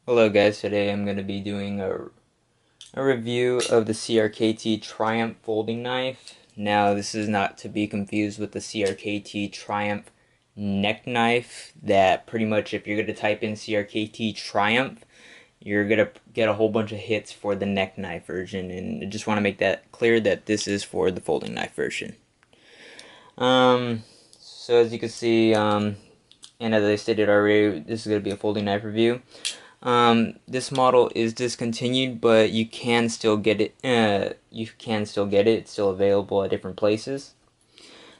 Hello guys, today I'm going to be doing a review of the Crkt Triumph folding knife. Now this is not to be confused with the Crkt Triumph neck knife that pretty much if you're going to type in Crkt Triumph, you're going to get a whole bunch of hits for the neck knife version, and I just want to make that clear that this is for the folding knife version. So as you can see, and as I stated already, this is going to be a folding knife review. This model is discontinued, but you can still get it. It's still available at different places.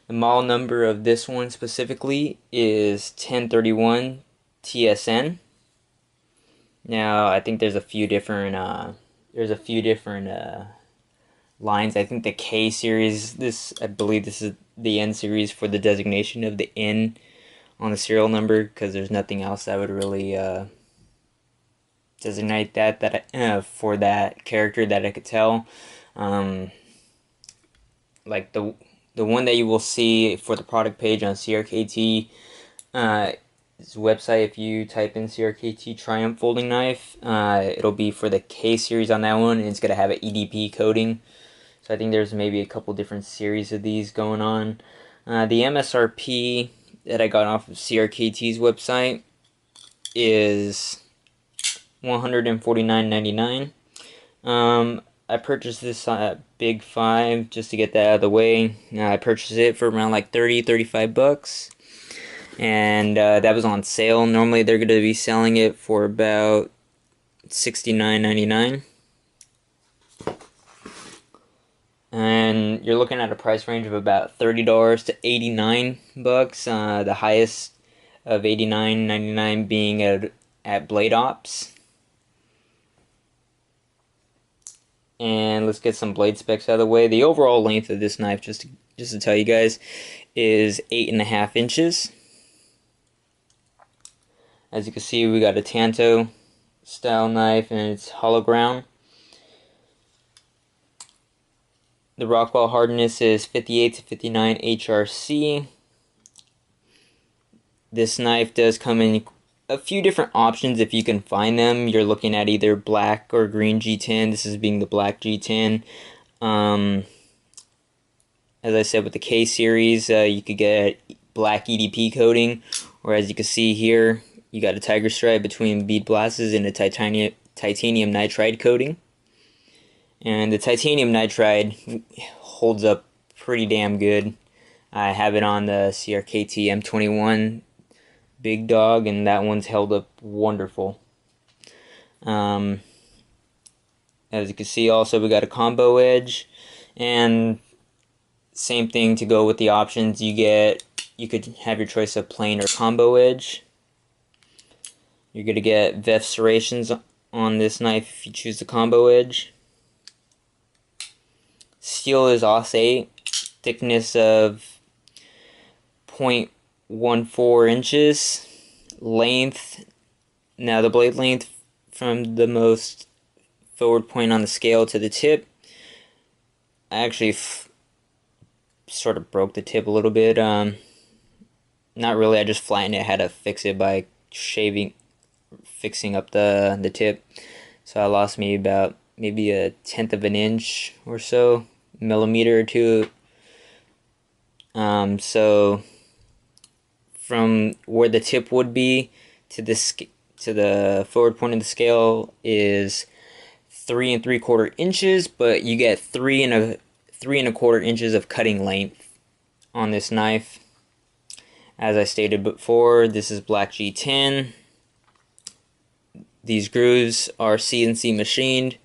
The model number of this one specifically is 1031 TSN. Now, I think there's a few different lines. I think the K series. I believe this is the N series for the designation of the N on the serial number, because there's nothing else that would really designate for that character that I could tell. Like the one that you will see for the product page on CRKT website, if you type in CRKT Triumph folding knife, it'll be for the K series on that one, and it's gonna have an EDP coating. So I think there's maybe a couple different series of these going on. The MSRP that I got off of CRKT's website is $149.99. I purchased this at Big 5 just to get that out of the way. I purchased it for around like 35 bucks. And that was on sale. Normally they're going to be selling it for about $69.99. And you're looking at a price range of about $30 to 89 bucks. The highest of $89.99 being at Blade Ops. And let's get some blade specs out of the way. The overall length of this knife, just to tell you guys, is 8.5 inches. As you can see, we got a Tanto style knife, and it's hollow ground. The Rockwell hardness is 58 to 59 HRC. This knife does come in a few different options if you can find them. You're looking at either black or green G10. This is being the black G10. As I said, with the K series, you could get black EDP coating, or as you can see here, you got a tiger stripe between bead blasts and a titanium nitride coating. And the titanium nitride holds up pretty damn good. I have it on the CRKT M21 Big Dog, and that one's held up wonderful. As you can see, also we got a combo edge, and same thing to go with the options. You could have your choice of plain or combo edge. You're gonna get VEF serrations on this knife if you choose the combo edge. Steel is AUS-8, thickness of 0.14 inches. Length, now the blade length from the most forward point on the scale to the tip, I actually sort of broke the tip a little bit. Not really, I just flattened it. Had to fix it by fixing up the tip. So I lost maybe a 1/10 of an inch or so, millimeter or two. So from where the tip would be to the forward point of the scale is 3 3/4 inches, but you get 3 1/4 inches of cutting length on this knife. As I stated before, this is black G10. These grooves are CNC machined,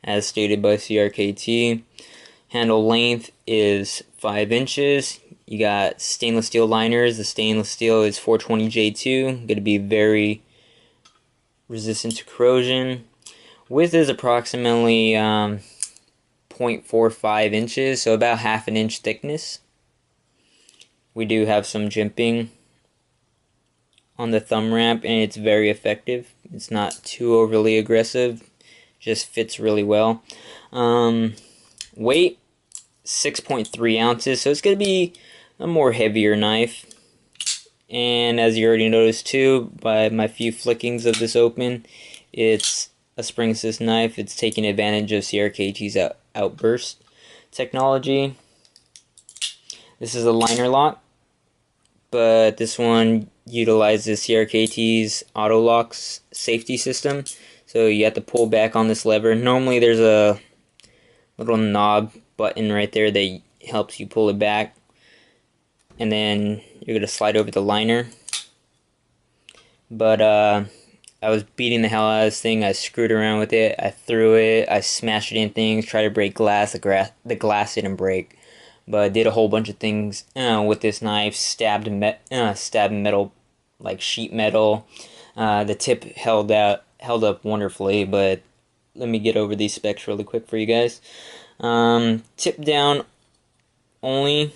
as stated by CRKT. Handle length is 5 inches. You got stainless steel liners. The stainless steel is 420J2. Going to be very resistant to corrosion. Width is approximately 0.45 inches, so about half an inch thickness. We do have some jimping on the thumb ramp, and it's very effective. It's not too overly aggressive, just fits really well. Weight, 6.3 ounces, so it's going to be a more heavier knife. And as you already noticed too, by my few flickings of this open, It's a spring assist knife. It's taking advantage of CRKT's outburst technology. This is a liner lock, but this one utilizes CRKT's auto locks safety system. So you have to pull back on this lever. Normally there's a little knob button right there that helps you pull it back, and then you're gonna slide over the liner. But I was beating the hell out of this thing. I screwed around with it. I threw it. I smashed it in things. Tried to break glass. The glass didn't break, but I did a whole bunch of things with this knife. Stabbed metal, like sheet metal. The tip held up wonderfully. But let me get over these specs really quick for you guys. Tip down only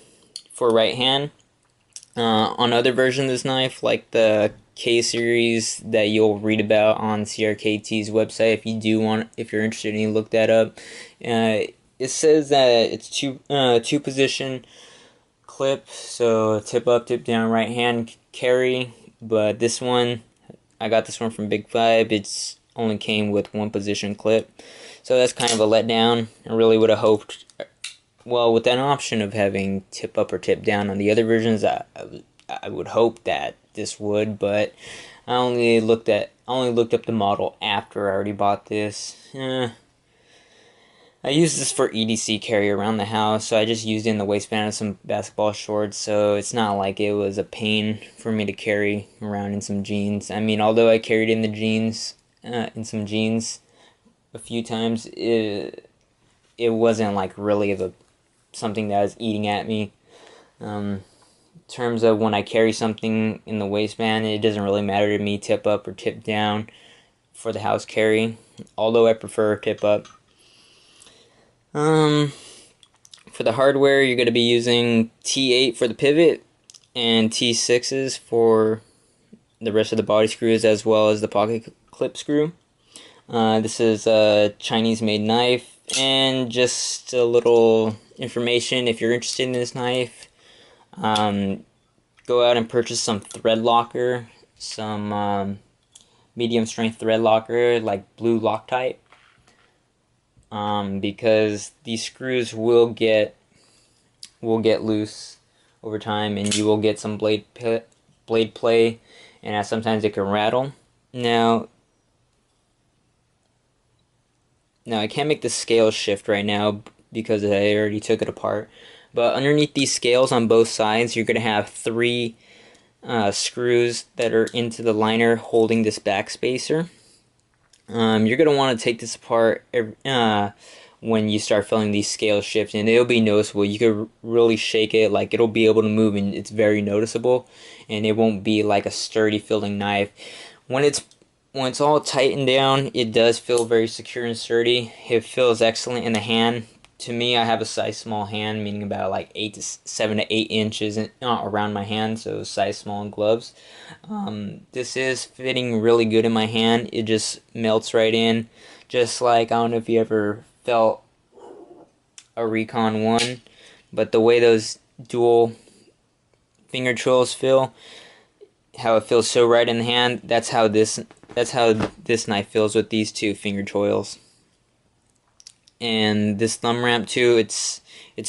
for right hand. On other versions of this knife, like the K series that you'll read about on CRKT's website, if you're interested and you look that up, it says that it's two position clip, so tip up, tip down, right hand carry. But this one, I got this one from Big Five. It's only came with one position clip, so that's kind of a letdown. I really would have hoped, well, with that option of having tip up or tip down on the other versions, I would hope that this would, but I only looked up the model after I already bought this. I used this for EDC carry around the house, so I just used it in the waistband of some basketball shorts, so it's not like it was a pain for me to carry around in some jeans. I mean, although I carried in some jeans a few times, it wasn't like really something that was eating at me. In terms of when I carry something in the waistband, it doesn't really matter to me tip up or tip down for the house carry, although I prefer tip up. For the hardware, you're going to be using T8 for the pivot and T6s for the rest of the body screws, as well as the pocket clip screw. This is a Chinese made knife, and just a little information if you're interested in this knife. Go out and purchase some thread locker, some medium strength thread locker like blue Loctite, because these screws will get loose over time, and you will get some blade play, and sometimes it can rattle. Now I can't make the scale shift right now because I already took it apart. But underneath these scales on both sides, you're going to have three screws that are into the liner holding this back spacer. You're going to want to take this apart when you start feeling these scales shift, and it'll be noticeable. You could really shake it, like it'll be able to move, and it's very noticeable, and it won't be like a sturdy feeling knife. When it's all tightened down, it does feel very secure and sturdy. It feels excellent in the hand. To me, I have a size small hand, meaning about like 7 to 8 inches around my hand, so size small in gloves. This is fitting really good in my hand. It just melts right in, just like, I don't know if you ever felt a Recon 1, but the way those dual finger choils feel, how it feels so right in the hand, that's how this knife feels with these two finger choils. And this thumb ramp too, it's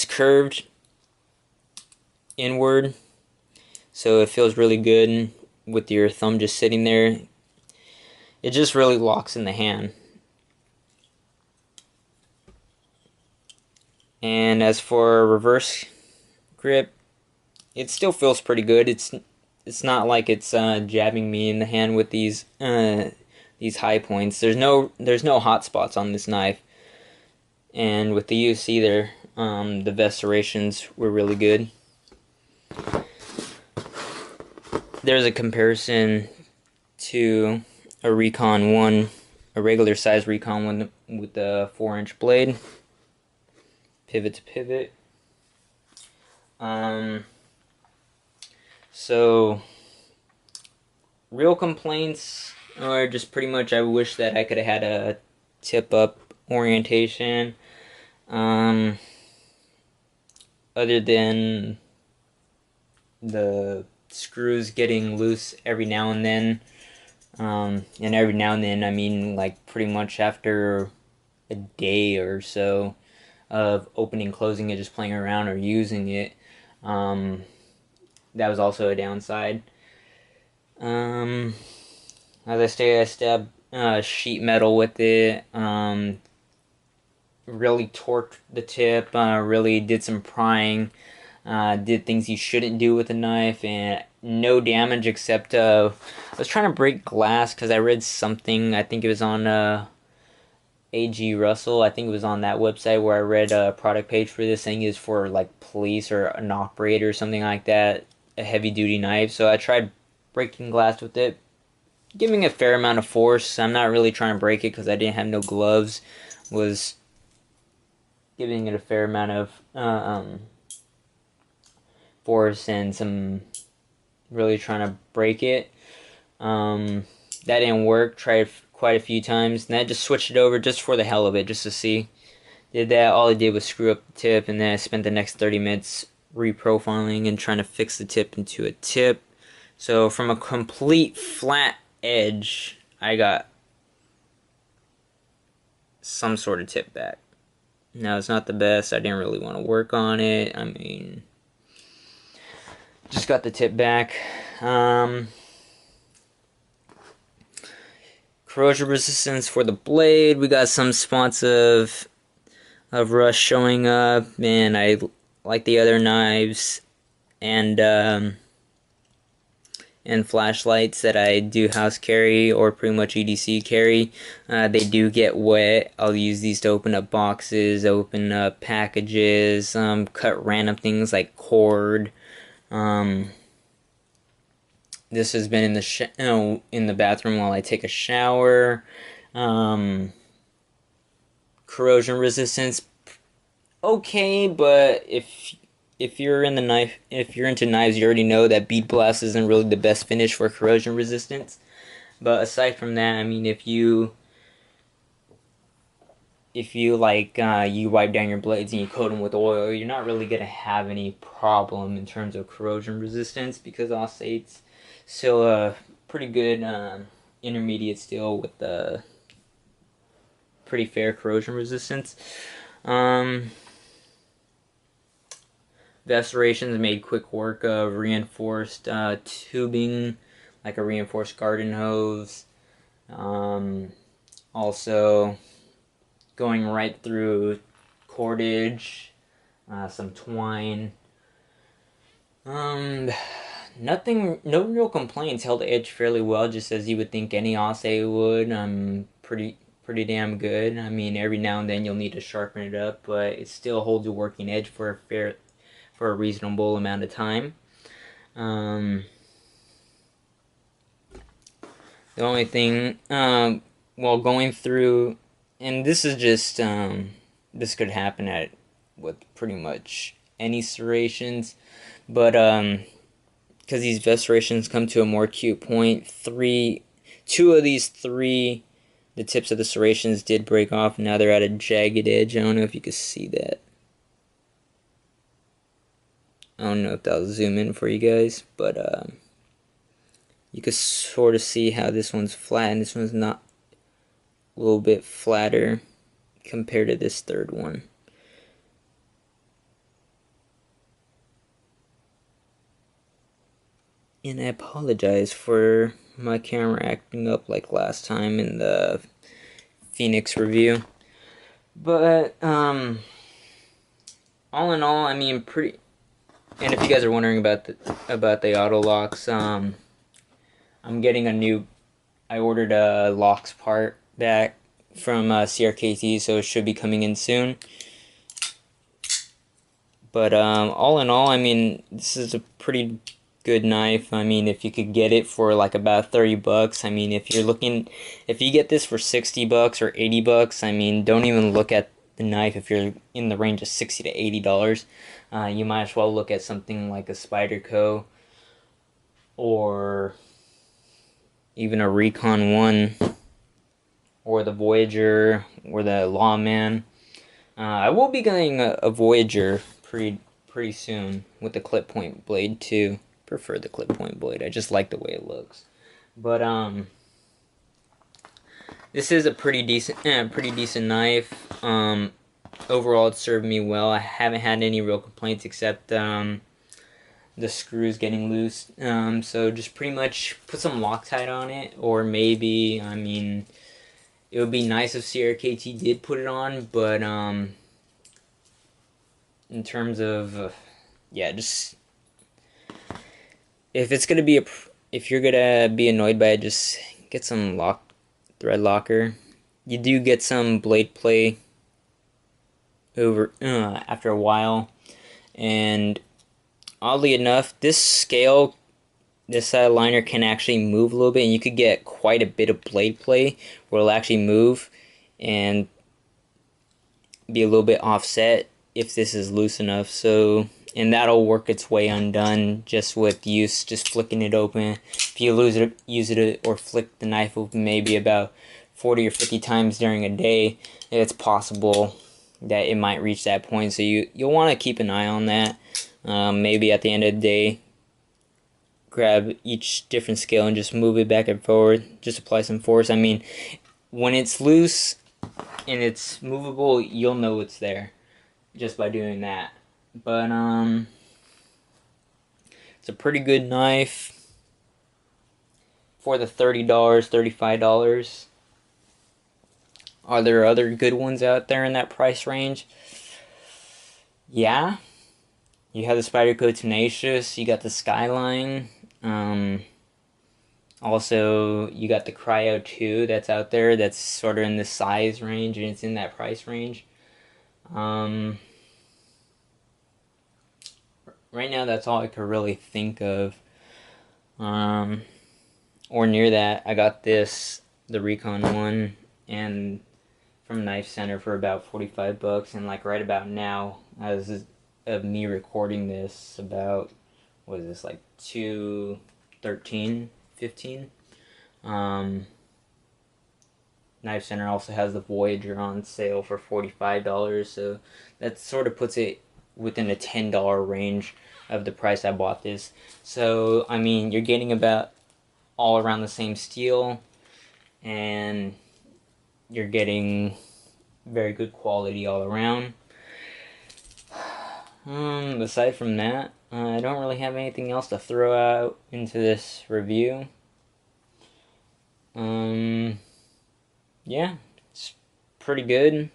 curved inward, so it feels really good with your thumb just sitting there. It just really locks in the hand. And as for reverse grip, it still feels pretty good. It's not like it's jabbing me in the hand with these high points. There's no hot spots on this knife. And with the use either, the vest serrations were really good. There's a comparison to a Recon 1, a regular size Recon 1 with the 4-inch blade, pivot to pivot. So real complaints are just pretty much, I wish that I could have had a tip up orientation. Other than the screws getting loose every now and then, And every now and then, I mean, like pretty much after a day or so of opening, closing it, just playing around or using it, that was also a downside. Um, as I say, I stabbed sheet metal with it. Really torqued the tip. Really did some prying. Did things you shouldn't do with a knife, and no damage except I was trying to break glass because I read something. I think it was on A.G. Russell. I think it was on that website where I read a product page for this thing is for like police or an operator or something like that. A heavy duty knife. So I tried breaking glass with it, giving a fair amount of force. I'm not really trying to break it because I didn't have no gloves. Was giving it a fair amount of force and some really trying to break it. That didn't work. Tried quite a few times, and then I just switched it over just for the hell of it, just to see. Did that. All I did was screw up the tip, and then I spent the next 30 minutes reprofiling and trying to fix the tip into a tip. So from a complete flat edge, I got some sort of tip back. Now, it's not the best. I didn't really want to work on it. I mean, just got the tip back. Corrosion resistance for the blade. We got some spots of rust showing up, and I like the other knives and flashlights that I do house carry or pretty much EDC carry. They do get wet. I'll use these to open up boxes, open up packages, cut random things like cord. This has been in the in the bathroom while I take a shower. Corrosion resistance, okay, but if you're into knives, you already know that bead blast isn't really the best finish for corrosion resistance. But aside from that, I mean, if you like you wipe down your blades and you coat them with oil, you're not really gonna have any problem in terms of corrosion resistance, because I'll say it's still a pretty good intermediate steel with the pretty fair corrosion resistance. The serrations made quick work of reinforced tubing, like a reinforced garden hose. Also going right through cordage, some twine. Nothing, no real complaints. Held the edge fairly well, just as you would think any assay would. Pretty damn good. I mean, every now and then you'll need to sharpen it up, but it still holds a working edge for a reasonable amount of time. The only thing, while going through, and this is just this could happen with pretty much any serrations, but because these vest serrations come to a more acute point, two of these three, the tips of the serrations did break off. Now they're at a jagged edge. I don't know if you can see that. I don't know if that'll zoom in for you guys, but you can sort of see how this one's flat and this one's not, a little bit flatter compared to this third one. And I apologize for my camera acting up like last time in the Phoenix review. But all in all, I mean, pretty. And if you guys are wondering about the auto locks, I'm getting a new. I ordered a locks part back from Crkt, so it should be coming in soon. But all in all, I mean, this is a pretty good knife. I mean, if you could get it for like about 30 bucks, I mean, if you get this for 60 bucks or 80 bucks, I mean, don't even look at the knife. If you're in the range of $60 to $80, you might as well look at something like a Spyderco or even a Recon 1 or the Voyager or the Lawman. I will be getting a Voyager pretty soon with the clip point blade too. Prefer the clip point blade. I just like the way it looks. But This is a pretty decent knife. Overall, it served me well. I haven't had any real complaints except the screws getting loose. So just pretty much put some Loctite on it, or maybe, I mean, it would be nice if Crkt did put it on, but in terms of yeah, just if you're gonna be annoyed by it, just get some thread locker. You do get some blade play over after a while, and oddly enough, this liner can actually move a little bit, and you could get quite a bit of blade play where it'll actually move and be a little bit offset if this is loose enough. So, and that'll work its way undone just with just flicking it open. If you use it or flick the knife open maybe about 40 or 50 times during a day, it's possible that it might reach that point. So you'll want to keep an eye on that. Maybe at the end of the day, grab each different scale and just move it back and forward. Just apply some force. I mean, when it's loose and it's movable, you'll know it's there just by doing that. But it's a pretty good knife for the $30, $35. Are there other good ones out there in that price range? Yeah. You have the Spyderco Tenacious, you got the Skyline, also you got the Cryo 2 that's out there that's sort of in the size range and it's in that price range. Right now that's all I could really think of. Or near that, I got the Recon one, and from Knife Center for about $45, and like right about now, as of me recording this, about, what is this, like 213, 15. Knife Center also has the Voyager on sale for $45, so that sort of puts it within a $10 range of the price I bought this. So I mean, you're getting about all around the same steel, and you're getting very good quality all around. Aside from that, I don't really have anything else to throw out into this review. Yeah, it's pretty good.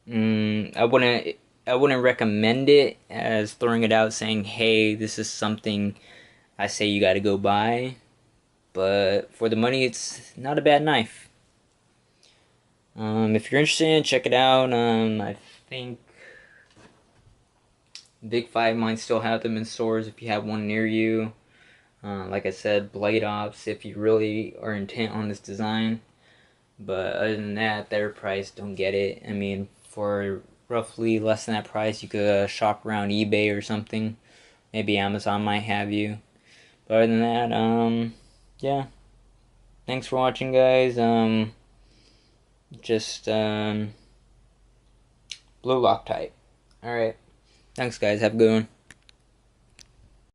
I wouldn't recommend it as throwing it out saying, hey, this is something I say you gotta go buy. But for the money, it's not a bad knife. If you're interested, check it out. I think Big 5 might still have them in stores if you have one near you. Like I said, Blade Ops if you really are intent on this design. But other than that, their price, don't get it. I mean, for roughly less than that price, you could shop around eBay or something. Maybe Amazon might have you. But other than that, yeah. Thanks for watching, guys. Just blue Loctite. Alright. Thanks, guys. Have a good one.